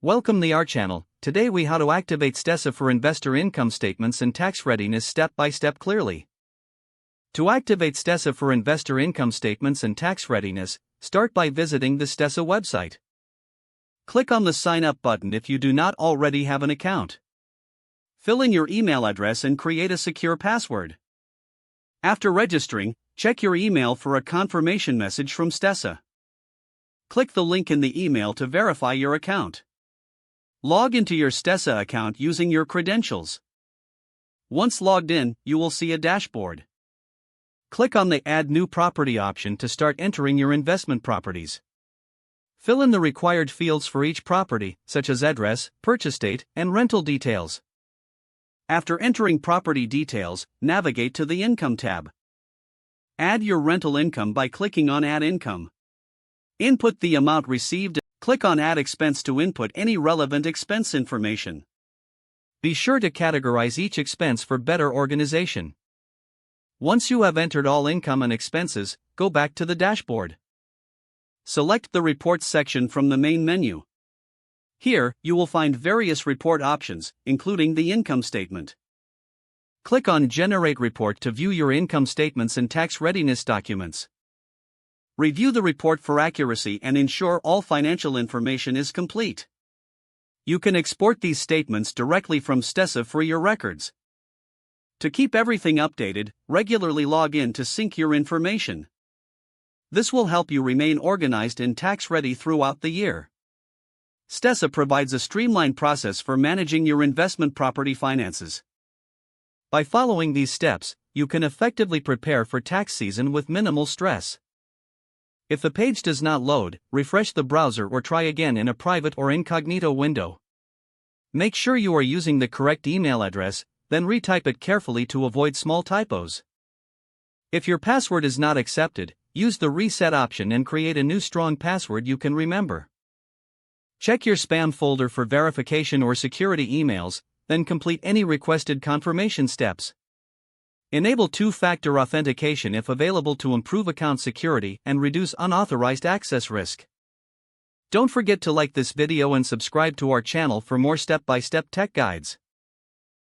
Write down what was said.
Welcome to our channel. Today we how to activate Stessa for investor income statements and tax readiness step by step clearly. To activate Stessa for investor income statements and tax readiness, start by visiting the Stessa website. Click on the sign up button if you do not already have an account. Fill in your email address and create a secure password. After registering, check your email for a confirmation message from Stessa. Click the link in the email to verify your account. Log into your Stessa account using your credentials. Once logged in, you will see a dashboard. Click on the Add New Property option to start entering your investment properties. Fill in the required fields for each property, such as address, purchase date, and rental details. After entering property details, navigate to the Income tab. Add your rental income by clicking on Add Income. Input the amount received. Click on Add Expense to input any relevant expense information. Be sure to categorize each expense for better organization. Once you have entered all income and expenses, go back to the dashboard. Select the Reports section from the main menu. Here, you will find various report options, including the income statement. Click on Generate Report to view your income statements and tax readiness documents. Review the report for accuracy and ensure all financial information is complete. You can export these statements directly from Stessa for your records. To keep everything updated, regularly log in to sync your information. This will help you remain organized and tax-ready throughout the year. Stessa provides a streamlined process for managing your investment property finances. By following these steps, you can effectively prepare for tax season with minimal stress. If the page does not load, refresh the browser or try again in a private or incognito window. Make sure you are using the correct email address, then retype it carefully to avoid small typos. If your password is not accepted, use the reset option and create a new strong password you can remember. Check your spam folder for verification or security emails, then complete any requested confirmation steps. Enable two-factor authentication if available to improve account security and reduce unauthorized access risk. Don't forget to like this video and subscribe to our channel for more step-by-step tech guides.